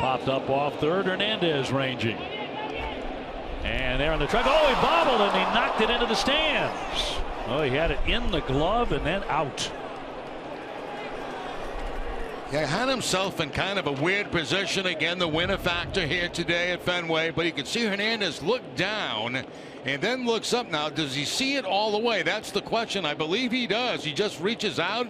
popped up off third. Hernandez ranging. And there on the track. Oh, he bobbled and he knocked it into the stands. Oh, he had it in the glove and then out. He had himself in kind of a weird position. Again, the winner factor here today at Fenway. But you can see Hernandez look down and then looks up. Now, does he see it all the way? That's the question. I believe he does. He just reaches out.